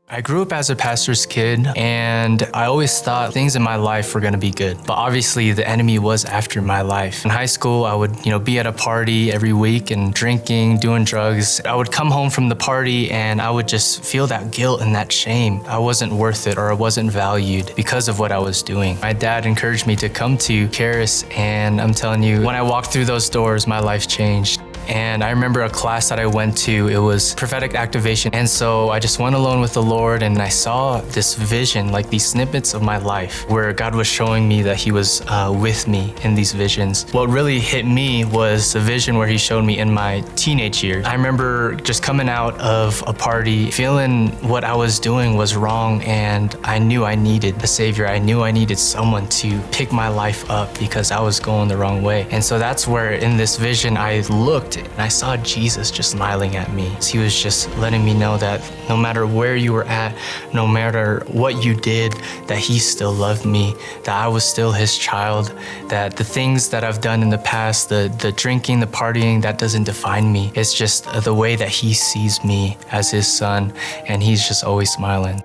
I grew up as a pastor's kid, and I always thought things in my life were gonna be good. But obviously the enemy was after my life. In high school, I would, be at a party every week and drinking, doing drugs. I would come home from the party and I would just feel that guilt and that shame. I wasn't worth it, or I wasn't valued because of what I was doing. My dad encouraged me to come to Charis, and I'm telling you, when I walked through those doors, my life changed. And I remember a class that I went to, it was prophetic activation. And so I just went alone with the Lord, and I saw this vision, like these snippets of my life where God was showing me that he was with me in these visions. What really hit me was the vision where he showed me in my teenage years. I remember just coming out of a party, feeling what I was doing was wrong, and I knew I needed a savior. I knew I needed someone to pick my life up because I was going the wrong way. And so that's where in this vision I looked and I saw Jesus just smiling at me. He was just letting me know that no matter where you were at, no matter what you did, that he still loved me, that I was still his child, that the things that I've done in the past, the drinking, the partying, that doesn't define me. It's just the way that he sees me as his son, and he's just always smiling.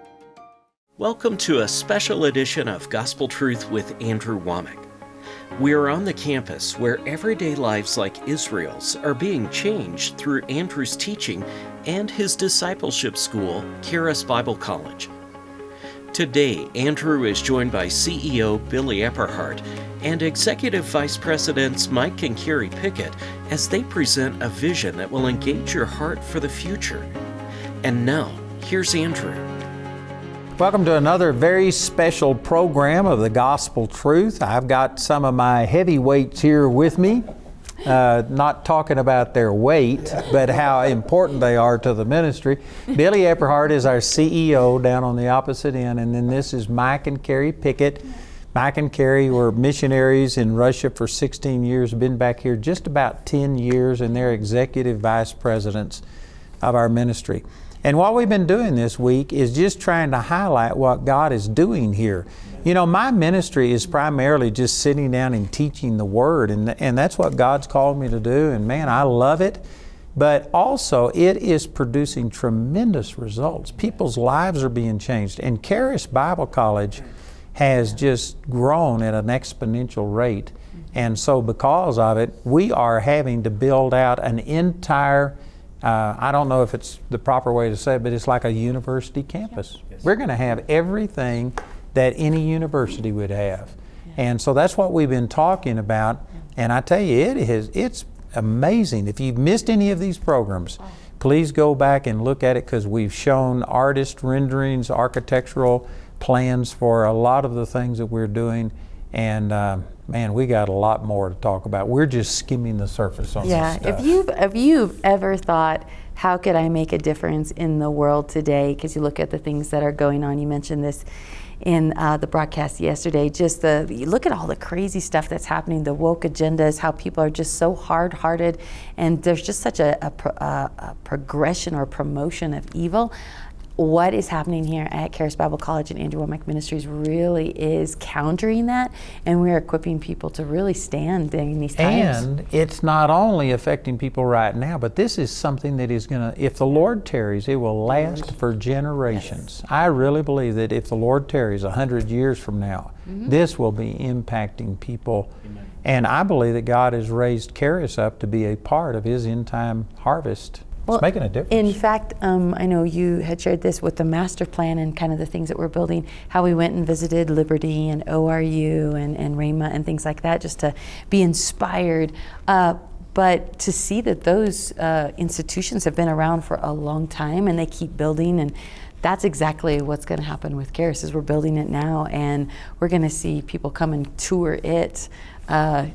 Welcome to a special edition of Gospel Truth with Andrew Wommack. We are on the campus where everyday lives like Israel's are being changed through Andrew's teaching and his discipleship school, Charis Bible College. Today, Andrew is joined by CEO Billy Epperhart and Executive Vice Presidents Mike and Carrie Pickett as they present a vision that will engage your heart for the future. And now, here's Andrew. Welcome to another very special program of the Gospel Truth. I've got some of my heavyweights here with me, not talking about their weight, but how important they are to the ministry. Billy Epperhart is our CEO down on the opposite end, and then this is Mike and Carrie Pickett. Mike and Carrie were missionaries in Russia for 16 years, been back here just about 10 years, and they're executive vice presidents of our ministry. And what we've been doing this week is just trying to highlight what God is doing here. My ministry is primarily just sitting down and teaching the Word, and that's what God's called me to do, and man, I love it. But also, it is producing tremendous results. People's lives are being changed, and Charis Bible College has just grown at an exponential rate. And so because of it, we are having to build out an entire I don't know if it's the proper way to say it, but it's like a university campus. Yes. We're going to have everything that any university would have. And so that's what we've been talking about. And I tell you, it's amazing. If you've missed any of these programs, please go back and look at it, because we've shown artist renderings, architectural plans for a lot of the things that we're doing. And man, we got a lot more to talk about. We're just skimming the surface on this stuff. If you've ever thought, how could I make a difference in the world today? Because you look at the things that are going on. You mentioned this in the broadcast yesterday. You look at all the crazy stuff that's happening, the woke agendas, how people are just so hard-hearted, and there's just such a progression or promotion of evil. What is happening here at Charis Bible College and Andrew Wommack Ministries really is countering that, and we're equipping people to really stand during these times. And it's not only affecting people right now, but this is something that is going to, if the Lord tarries, it will last for generations. Yes. I really believe that if the Lord tarries 100 years from now, this will be impacting people. Amen. And I believe that God has raised Charis up to be a part of his end-time harvest. It's making a difference. In fact, I know you had shared this with the master plan and kind of the things that we're building, how we went and visited Liberty and ORU and Rhema and things like that, just to be inspired. But to see that those institutions have been around for a long time and they keep building, and that's exactly what's going to happen with Charis, is we're building it now, and we're going to see people come and tour it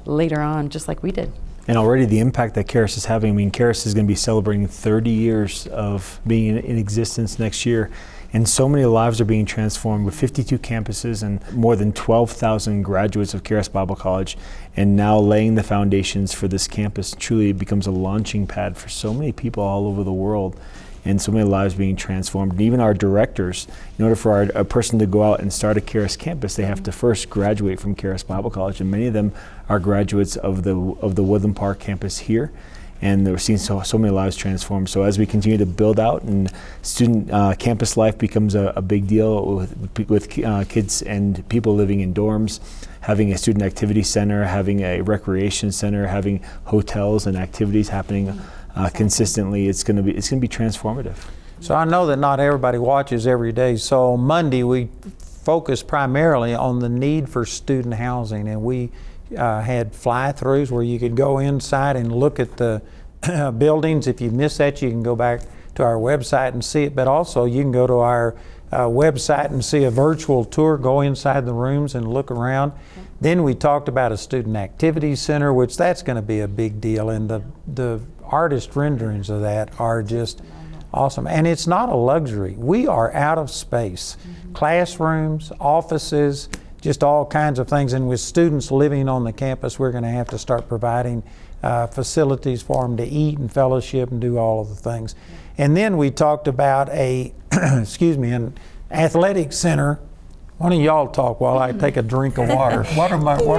later on, just like we did. And already the impact that Charis is having, Charis is going to be celebrating 30 years of being in existence next year. And so many lives are being transformed with 52 campuses and more than 12,000 graduates of Charis Bible College. And now laying the foundations for this campus truly becomes a launching pad for so many people all over the world. And so many lives being transformed. And even our directors, in order for a person to go out and start a Charis campus, they have to first graduate from Charis Bible College. And many of them are graduates of the Woodland Park campus here. and we're seeing so many lives transformed. So as we continue to build out and student campus life becomes a big deal with kids and people living in dorms, having a student activity center, having a recreation center, having hotels and activities happening consistently, it's going to be transformative. So I know that not everybody watches every day. So on Monday we focused primarily on the need for student housing, and we had fly-throughs where you could go inside and look at the buildings. If you missed that, you can go back to our website and see it, but also you can go to our website and see a virtual tour, go inside the rooms and look around. Then we talked about a student activity center, which that's going to be a big deal, and the artist renderings of that are just awesome. And it's not a luxury. We are out of space. Classrooms, offices, just all kinds of things. And with students living on the campus, we're going to have to start providing facilities for them to eat and fellowship and do all of the things. And then we talked about an athletic center. Why don't y'all talk while I take a drink of water? What are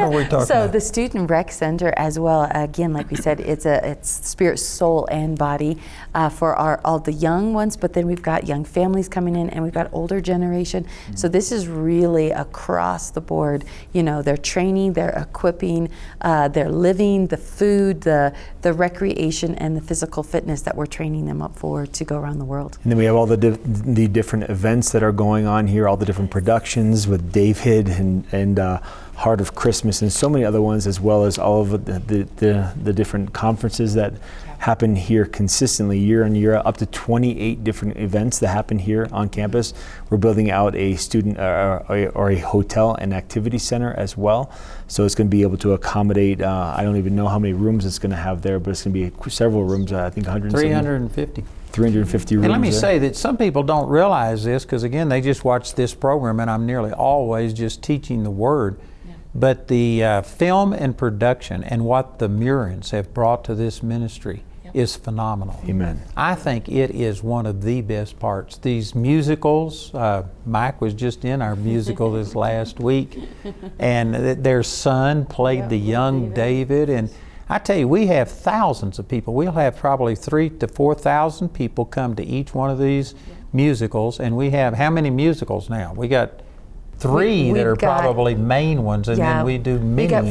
we talking about? So the Student Rec Center as well, again, like we said, it's spirit, soul, and body for all the young ones, but then we've got young families coming in and we've got older generation. So this is really across the board. You know, they're training, they're equipping, they're living, the food, the recreation, and the physical fitness that we're training them up for to go around the world. And then we have all the different events that are going on here, all the different productions with David and Heart of Christmas and so many other ones, as well as all of the different conferences that happen here consistently year in year out, up to 28 different events that happen here on campus. We're building out a student or a hotel and activity center as well. So it's going to be able to accommodate, I don't even know how many rooms it's going to have there, but it's going to be several rooms, I think 350. 350 rooms. And let me there. say that some people don't realize this, because again, they just watch this program and I'm nearly always just teaching the Word. Yeah. But the film and production and what the Murrans have brought to this ministry is phenomenal. Amen. I think it is one of the best parts. These musicals, Mike was just in our musical this last week, and their son played the young David, and I tell you, we have thousands of people. We'll have probably 3,000 to 4,000 people come to each one of these musicals, and we have how many musicals now? We got 3 that are probably main ones, and then we do many. We got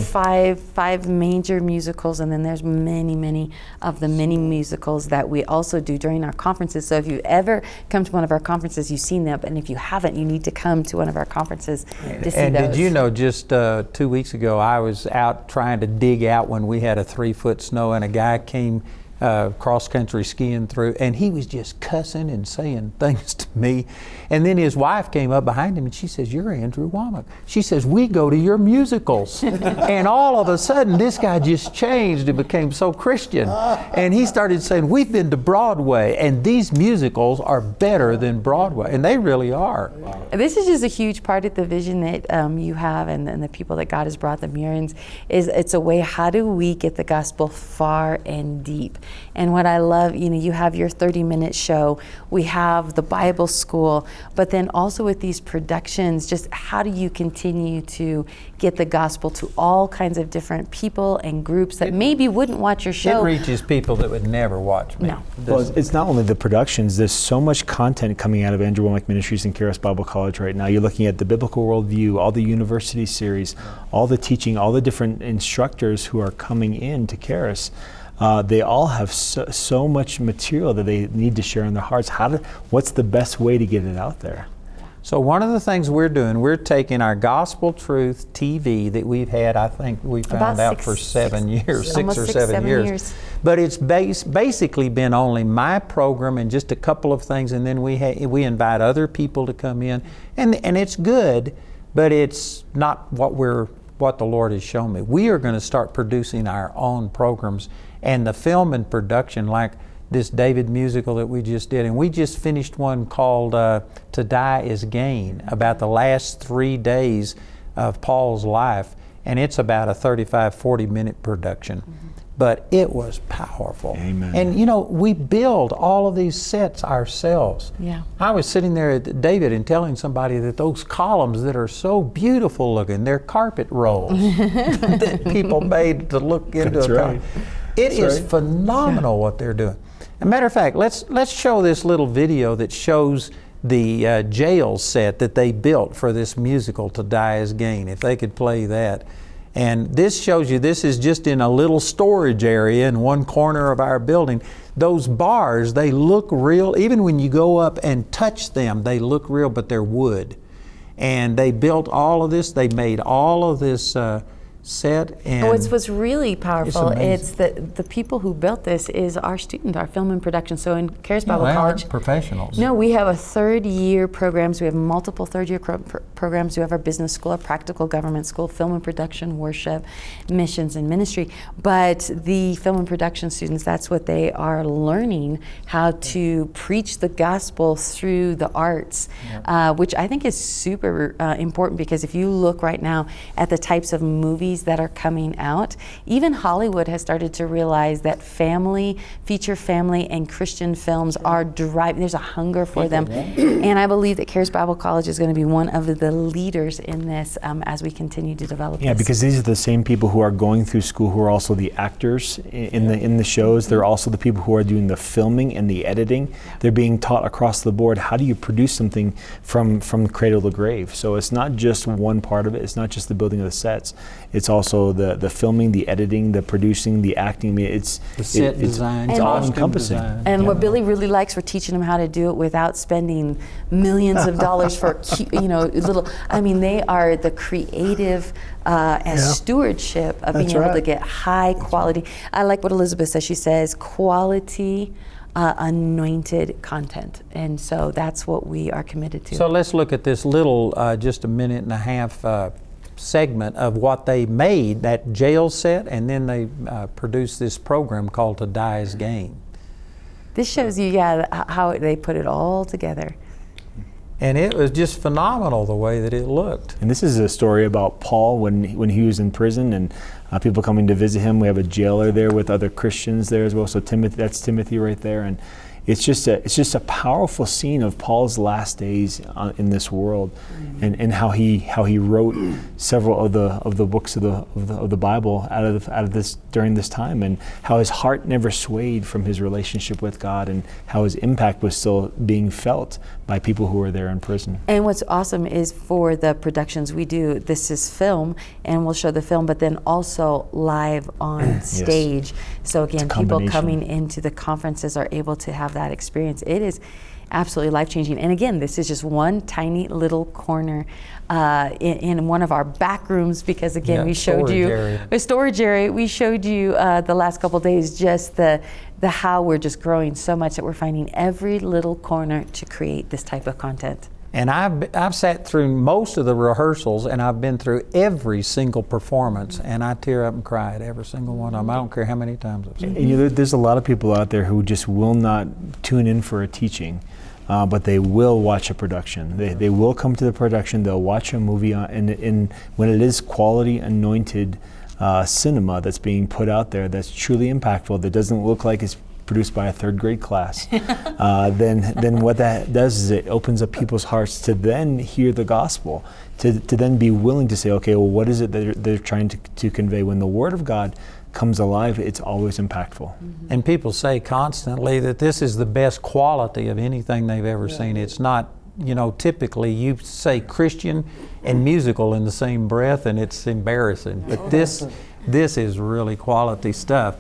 five major musicals, and then there's many of the mini musicals that we also do during our conferences. So if you ever come to one of our conferences, you've seen them, and if you haven't, you need to come to one of our conferences to see and those. Did you know, just 2 weeks ago, I was out trying to dig out when we had a 3-foot snow, and a guy came cross-country skiing through, and he was just cussing and saying things to me. And then his wife came up behind him and she says, "You're Andrew Wommack." She says, "We go to your musicals." And all of a sudden, this guy just changed and became so Christian. And he started saying, "We've been to Broadway, and these musicals are better than Broadway." And they really are. This is just a huge part of the vision that you have, and the people that God has brought, the Murrans, is it's a way, how do we get the gospel far and deep? And what I love, you have your 30-minute show, we have the Bible school, but then also with these productions, just how do you continue to get the gospel to all kinds of different people and groups that maybe wouldn't watch your show? It reaches people that would never watch me. No. Well, it's not only the productions, there's so much content coming out of Andrew Wommack Ministries and Charis Bible College right now. You're looking at the Biblical Worldview, all the university series, all the teaching, all the different instructors who are coming in to Charis. They all have so much material that they need to share in their hearts. What's the best way to get it out there? So one of the things we're doing, we're taking our Gospel Truth TV that we've had, I think we found out for 7 years, 6 or 7 years. But it's basically been only my program and just a couple of things, and then we invite other people to come in, and it's good, but it's not what the Lord has shown me. We are going to start producing our own programs, and the film and production, like this David musical that we just did, and we just finished one called To Die is Gain, about the last 3 days of Paul's life, and it's about a 35-40 minute production. But it was powerful. Amen. And we build all of these sets ourselves. Yeah. I was sitting there at David and telling somebody that those columns that are so beautiful looking, they're carpet rolls that people made to look into. That's right. It is phenomenal what they're doing. As a matter of fact, let's show this little video that shows the jail set that they built for this musical, 𝗙𝗃 𝗀𝗃. If they could play that. And this shows you, this is just in a little storage area in one corner of our building. Those bars, they look real. Even when you go up and touch them, they look real, but they're wood. And they built all of this. They made all of this set. And what's really powerful, it's that the people who built this is our student, our film and production. So in Charis Bible College, aren't professionals. No, we have a third-year programs. We have multiple third-year programs. We have our business school, our practical government school, film and production, worship, missions, and ministry. But the film and production students, that's what they are learning, how to preach the gospel through the arts, which I think is super important, because if you look right now at the types of movies that are coming out, even Hollywood has started to realize that family, feature family, and Christian films are driving, there's a hunger for them. And I believe that Charis Bible College is going to be one of the leaders in this as we continue to develop this. Because these are the same people who are going through school who are also the actors in the shows. They're also the people who are doing the filming and the editing. They're being taught across the board, how do you produce something from cradle to grave? So it's not just one part of it. It's not just the building of the sets. It's also the filming, the editing, the producing, the acting. It's the set design. It's all encompassing. And what Billy really likes, we're teaching them how to do it without spending millions of dollars for little. I mean, they are the creative stewardship of being able to get high quality. I like what Elizabeth says. She says quality. Anointed content, and so that's what we are committed to. So let's look at this little, just a minute and a half segment of what they made, that jail set, and then they produced this program called 𝗙𝗃 𝗀𝗃. This shows you, how they put it all together. And it was just phenomenal the way that it looked. And this is a story about Paul when he was in prison, and people coming to visit him. We have a jailer there with other Christians there as well. So Timothy, that's Timothy right there, and it's just a powerful scene of Paul's last days in this world, and how he wrote several of the books of the Bible out of this during this time, and how his heart never swayed from his relationship with God, and how his impact was still being felt by people who were there in prison. And what's awesome is for the productions we do, this is film, and we'll show the film, but then also live on stage. So again, people coming into the conferences are able to have that experience. It is absolutely life-changing. And again, this is just one tiny little corner in one of our back rooms, because again, we showed you a storage area. We showed you the last couple of days just the how we're just growing so much that we're finding every little corner to create this type of content. And I've sat through most of the rehearsals, and I've been through every single performance, and I tear up and cry at every single one of them. I don't care how many times I've seen it. And there's a lot of people out there who just will not tune in for a teaching, but they will watch a production. They will come to the production, they'll watch a movie, and when it is quality, anointed cinema that's being put out there that's truly impactful, that doesn't look like it's produced by a third grade class, then what that does is it opens up people's hearts to then hear the gospel, to then be willing to say, okay, well, what is it that they're trying to convey? When the Word of God comes alive, it's always impactful. And people say constantly that this is the best quality of anything they've ever seen. It's not, typically you say Christian and musical in the same breath, and it's embarrassing. But this is really quality stuff.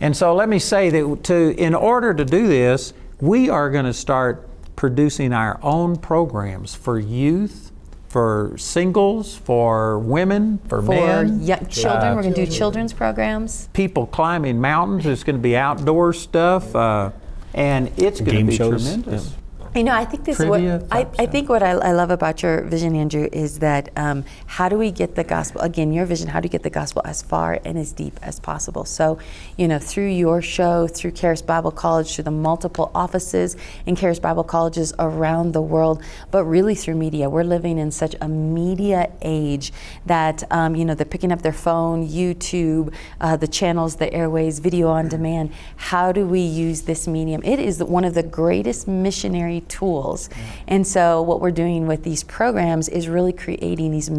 And so let me say that in order to do this, we are going to start producing our own programs for youth, for singles, for women, for men. For young children, we're going to do children's programs. People climbing mountains, there's going to be outdoor stuff, and it's going to be tremendous. I think this I think what I love about your vision, Andrew, is that how do we get the gospel, again, your vision, how do you get the gospel as far and as deep as possible? So, through your show, through Charis Bible College, through the multiple offices in Charis Bible Colleges around the world, but really through media. We're living in such a media age that, they're picking up their phone, YouTube, the channels, the airways, video on demand. How do we use this medium? It is one of the greatest missionary ministry tools. And so what we're doing with these programs is really creating these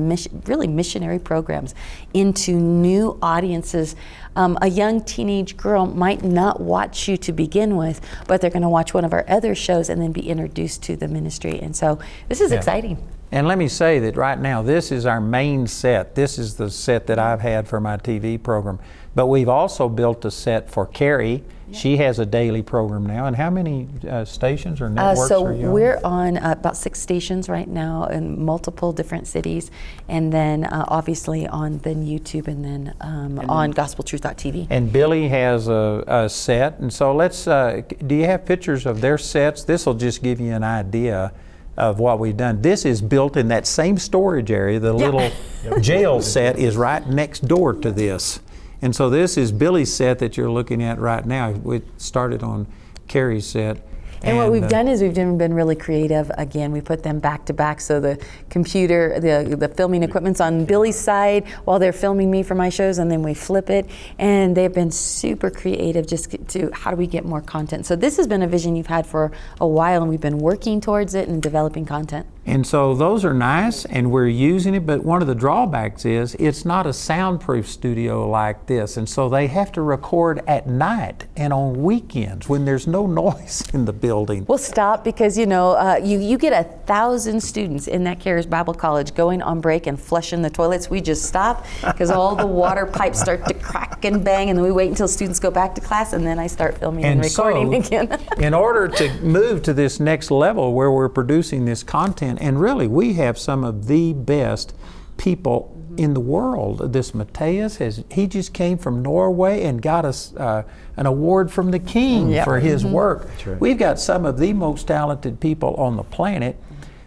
really missionary programs into new audiences. A young teenage girl might not watch you to begin with, but they're going to watch one of our other shows and then be introduced to the ministry. And so this is exciting. And let me say that right now, this is our main set. This is the set that I've had for my TV program. But we've also built a set for Carrie. She has a daily program now. And how many stations or networks are you on? So we're on about 6 stations right now in multiple different cities. And then obviously on then YouTube and then on gospeltruth.tv. And Billy has a set. And so let's, do you have pictures of their sets? This will just give you an idea of what we've done. This is built in that same storage area. The little jail set is right next door to this. And so this is Billy's set that you're looking at right now. We started on Carrie's set. And what we've done is we've been really creative. Again, we put them back to back, so the computer, the filming equipment's on Billy's side while they're filming me for my shows, and then we flip it. And they've been super creative just to how do we get more content. So this has been a vision you've had for a while, and we've been working towards it and developing content. And so those are nice, and we're using it, but one of the drawbacks is it's not a soundproof studio like this, and so they have to record at night and on weekends when there's no noise in the building. We'll stop because, you know, you get 1,000 students in that Charis Bible College going on break and flushing the toilets. We just stop because all the water pipes start to crack and bang, and then we wait until students go back to class, and then I start filming and recording again. In order to move to this next level where we're producing this content, and really we have some of the best people in the world. This 𝗵𝗃𝗄, he just came from Norway and got us an award from the king for his work. Right. We've got some of the most talented people on the planet,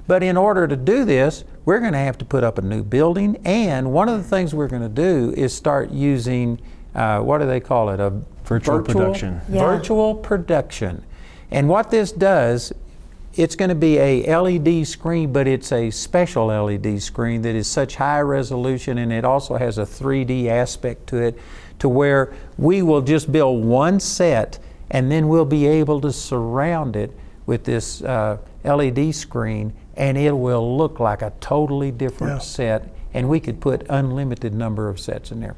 but in order to do this, we're going to have to put up a new building, and one of the things we're going to do is start using, what do they call it, a virtual production. Virtual production. And what this does, it's going to be a LED screen, but it's a special LED screen that is such high resolution, and it also has a 3D aspect to it, to where we will just build one set and then we'll be able to surround it with this LED screen, and it will look like a totally different set, and we could put unlimited number of sets in there.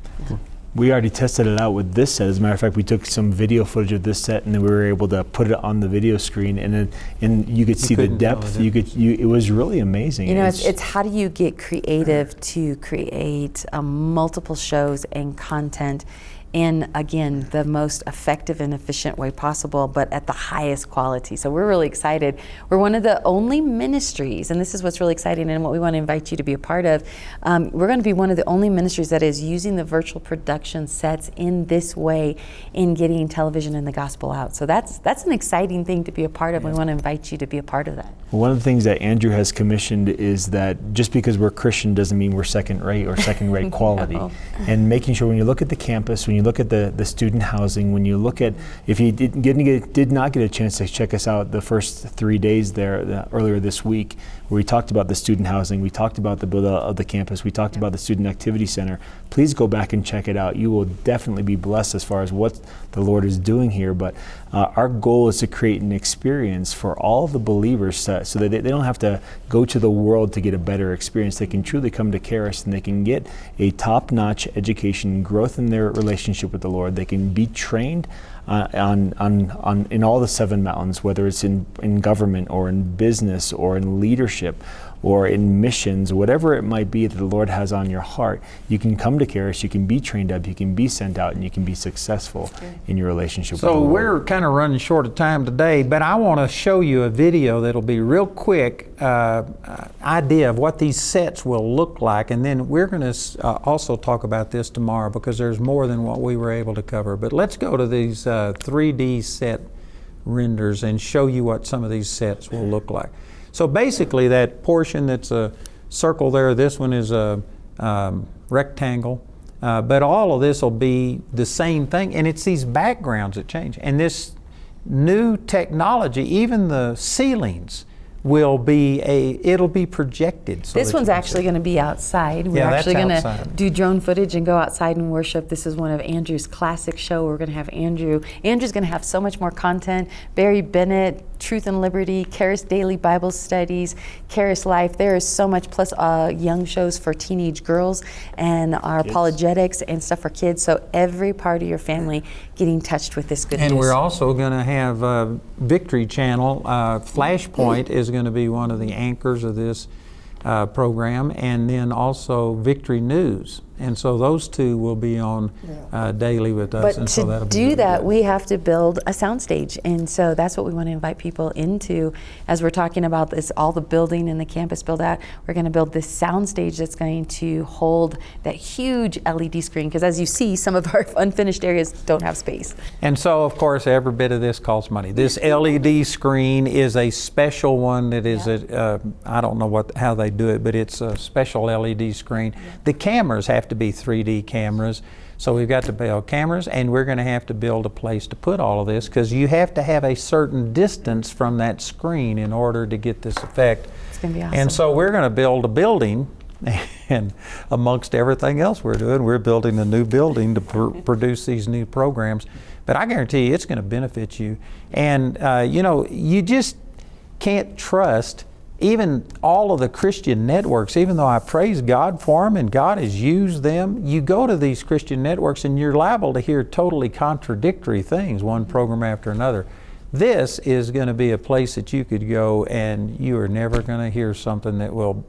We already tested it out with this set. As a matter of fact, we took some video footage of this set, and then we were able to put it on the video screen, and you could see the depth. It was really amazing. You know, it's how do you get creative to create multiple shows and content in, again, the most effective and efficient way possible, but at the highest quality. So we're really excited. We're one of the only ministries, and this is what's really exciting and what we want to invite you to be a part of. We're going to be one of the only ministries that is using the virtual production sets in this way in getting television and the gospel out. So that's an exciting thing to be a part of. We want to invite you to be a part of that. One of the things that Andrew has commissioned is that just because we're Christian doesn't mean we're second-rate or second-rate quality. No. And making sure when you look at the campus, when you look at the student housing, when you look at, if you did not get a chance to check us out the first 3 days there earlier this week, where we talked about the student housing, we talked about the build out of the campus, we talked about the student activity center, please go back and check it out. You will definitely be blessed as far as what the Lord is doing here. But our goal is to create an experience for all the believers so that they don't have to go to the world to get a better experience. They can truly come to Charis and they can get a top-notch education, growth in their relationship with the Lord. They can be trained in all the 7 mountains, whether it's in government or in business or in leadership or in missions, whatever it might be that the Lord has on your heart. You can come to Charis, you can be trained up, you can be sent out, and you can be successful in your relationship with the Lord. So we're kind of running short of time today, but I want to show you a video that'll be real quick idea of what these sets will look like, and then we're going to also talk about this tomorrow because there's more than what we were able to cover. But let's go to these 3D set renders and show you what some of these sets will look like. So basically that portion that's a circle there, this one is a rectangle, but all of this will be the same thing, and it's these backgrounds that change. And this new technology, even the ceilings, it'll be projected. So this one's actually going to be outside. We're actually going to do drone footage and go outside and worship. This is one of Andrew's classic show. We're going to have Andrew. Andrew's going to have so much more content. Barry Bennett, Truth and Liberty, Charis Daily Bible Studies, Charis Life. There is so much, plus young shows for teenage girls and our apologetics and stuff for kids. So every part of your family getting touched with this good news. And we're also going to have Victory Channel. Flashpoint is going to be one of the anchors of this program, and then also Victory News. And so those two will be on daily with us. But and to so that'll do be that, good. we have to build a soundstage. And so that's what we want to invite people into as we're talking about this, all the building and the campus build out. We're going to build this soundstage that's going to hold that huge LED screen. Because as you see, some of our unfinished areas don't have space. And so, of course, every bit of this costs money. This LED screen is a special one that is, I don't know how they do it, but it's a special LED screen. The cameras have to be 3D cameras. So we've got to build cameras, and we're going to have to build a place to put all of this, because you have to have a certain distance from that screen in order to get this effect. It's going to be awesome. And so we're going to build a building, and amongst everything else we're doing, we're building a new building to produce these new programs. But I guarantee you it's going to benefit you. And you know, you just can't trust even all of the Christian networks. Even though I praise God for them and God has used them, you go to these Christian networks and you're liable to hear totally contradictory things, one program after another. This is going to be a place that you could go and you are never going to hear something that will,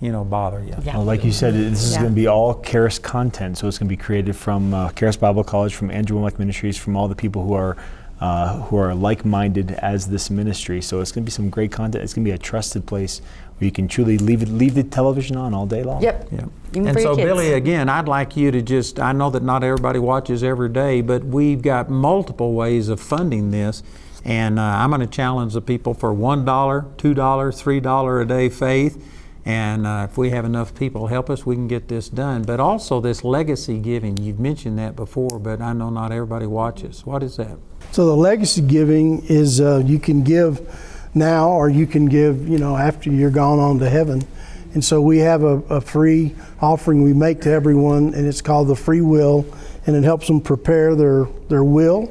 you know, bother you. Yeah. Well, like you said, this is going to be all Charis content, so it's going to be created from Charis Bible College, from Andrew Wommack Ministries, from all the people who are like-minded as this ministry. So it's going to be some great content. It's going to be a trusted place where you can truly leave the television on all day long. Yep. Even And for your so, kids. Billy, again, I'd like you to just, I know that not everybody watches every day, but we've got multiple ways of funding this. And I'm going to challenge the people for $1, $2, $3 a day faith. And if we have enough people help us, we can get this done. But also this legacy giving, you've mentioned that before, but I know not everybody watches. What is that? So the legacy giving is you can give now, or you can give, you know, after you're gone on to heaven. And so we have a free offering we make to everyone, and it's called the free will, and it helps them prepare their will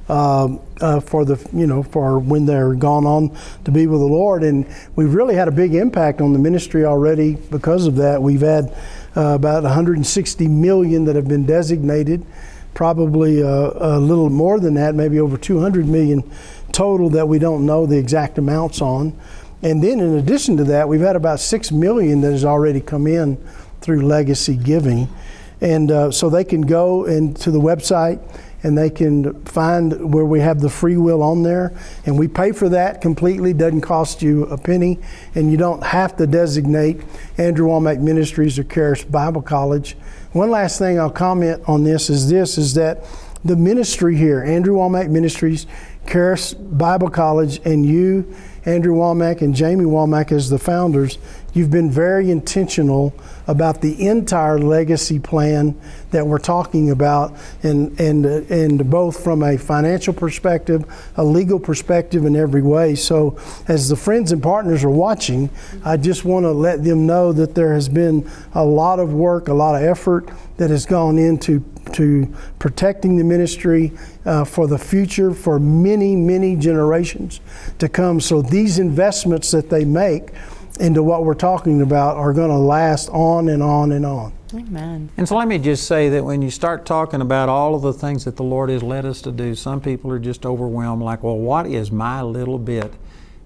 for the, you know, for when they're gone on to be with the Lord. And we've really had a big impact on the ministry already because of that. We've had about 160 million that have been designated, probably a little more than that, maybe over 200 million total that we don't know the exact amounts on. And then in addition to that, we've had about 6 million that has already come in through legacy giving. And so they can go into the website and they can find where we have the free will on there, and we pay for that completely. Doesn't cost you a penny, and you don't have to designate Andrew Wommack Ministries or Charis Bible College. One last thing I'll comment on this is that the ministry here, Andrew Wommack Ministries, Charis Bible College, and you, Andrew Wommack and Jamie Wommack as the founders, you've been very intentional about the entire legacy plan that we're talking about, and both from a financial perspective, a legal perspective, in every way. So as the friends and partners are watching, I just want to let them know that there has been a lot of work, a lot of effort that has gone into protecting the ministry for the future, for many, many generations to come. So these investments that they make into what we're talking about are going to last on and on and on. Amen. And so let me just say that when you start talking about all of the things that the Lord has led us to do, some people are just overwhelmed, like, well, what is my little bit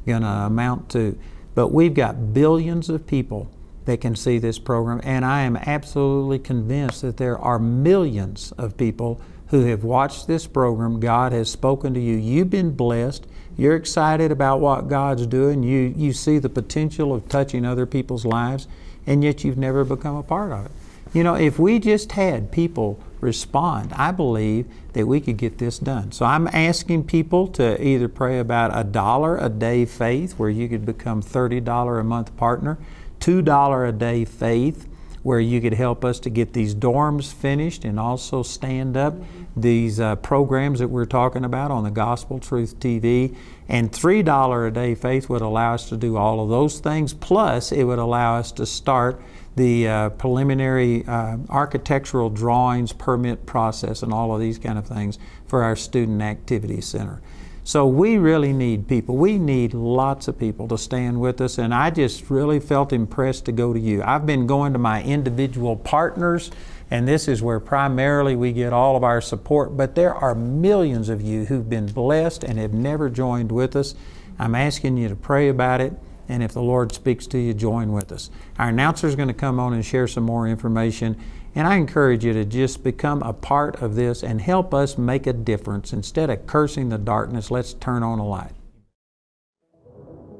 going to amount to? But we've got billions of people that can see this program, and I am absolutely convinced that there are millions of people who have watched this program. God has spoken to you. You've been blessed. You're excited about what God's doing. You see the potential of touching other people's lives, and yet you've never become a part of it. You know, if we just had people respond, I believe that we could get this done. So I'm asking people to either pray about $1 a day faith, where you could become $30 a month partner, $2 a day faith, where you could help us to get these dorms finished and also stand up these programs that we're talking about on the Gospel Truth TV. And $3 a day faith would allow us to do all of those things, plus it would allow us to start the preliminary architectural drawings, permit process, and all of these kind of things for our Student Activity Center. So we really need people. We need lots of people to stand with us, and I just really felt impressed to go to you. I've been going to my individual partners, and this is where primarily we get all of our support, but there are millions of you who've been blessed and have never joined with us. I'm asking you to pray about it, and if the Lord speaks to you, join with us. Our announcer is going to come on and share some more information, and I encourage you to just become a part of this and help us make a difference. Instead of cursing the darkness, let's turn on a light.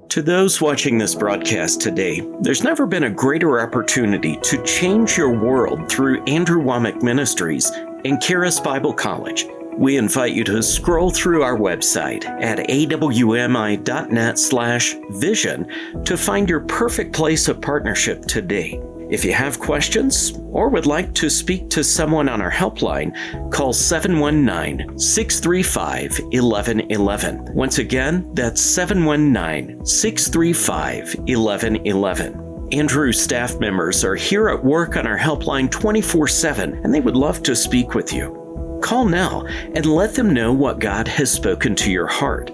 To those watching this broadcast today, there's never been a greater opportunity to change your world through Andrew Wommack Ministries and Charis Bible College. We invite you to scroll through our website at awmi.net/vision to find your perfect place of partnership today. If you have questions or would like to speak to someone on our helpline, call 719-635-1111. Once again, that's 719-635-1111. Andrew's staff members are here at work on our helpline 24/7, and they would love to speak with you. Call now and let them know what God has spoken to your heart.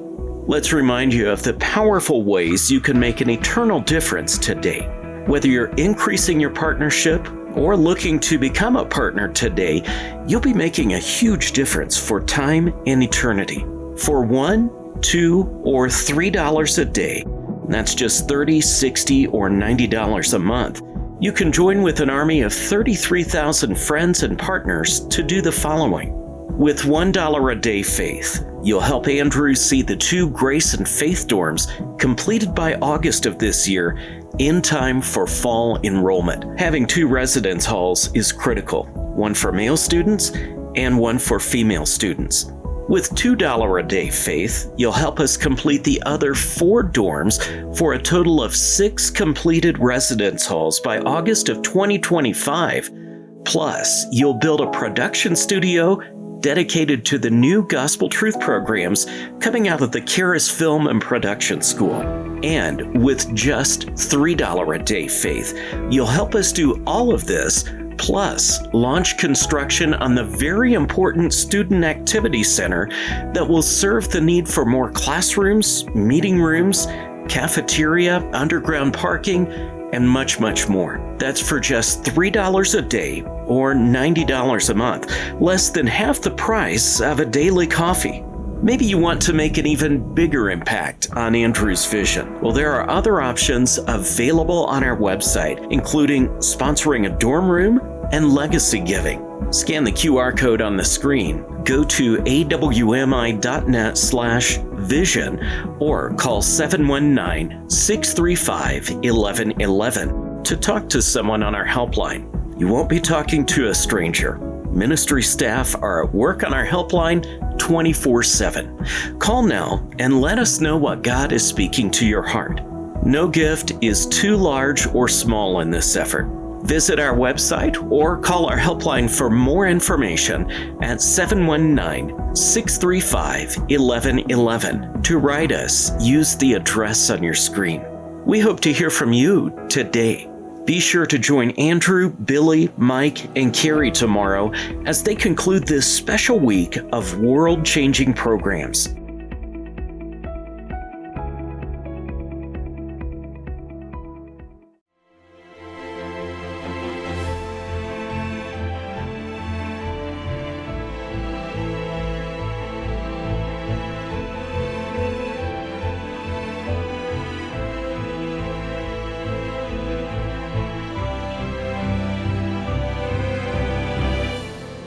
Let's remind you of the powerful ways you can make an eternal difference today. Whether you're increasing your partnership or looking to become a partner today, you'll be making a huge difference for time and eternity. For $1, $2, or $3 a day, that's just $30, $60, or $90 a month, you can join with an army of 33,000 friends and partners to do the following. With $1 a day faith, you'll help Andrew see the 2 Grace and Faith dorms completed by August of this year in time for fall enrollment. Having 2 residence halls is critical, one for male students and one for female students. With $2 a day faith, you'll help us complete the other 4 dorms for a total of 6 completed residence halls by August of 2025. Plus, you'll build a production studio dedicated to the new Gospel Truth programs coming out of the Charis Film and Production School. And with just $3 a day faith, you'll help us do all of this, plus launch construction on the very important Student Activity Center that will serve the need for more classrooms, meeting rooms, cafeteria, underground parking, and much, much more. That's for just $3 a day or $90 a month, less than half the price of a daily coffee. Maybe you want to make an even bigger impact on Andrew's vision. Well, there are other options available on our website, including sponsoring a dorm room and legacy giving. Scan the QR code on the screen, go to awmi.net/vision, or call 719-635-1111 to talk to someone on our helpline. You won't be talking to a stranger. Ministry staff are at work on our helpline 24/7. Call now and let us know what God is speaking to your heart. No gift is too large or small in this effort. Visit our website or call our helpline for more information at 719-635-1111. To write us, use the address on your screen. We hope to hear from you today. Be sure to join Andrew, Billy, Mike, and Carrie tomorrow as they conclude this special week of world-changing programs.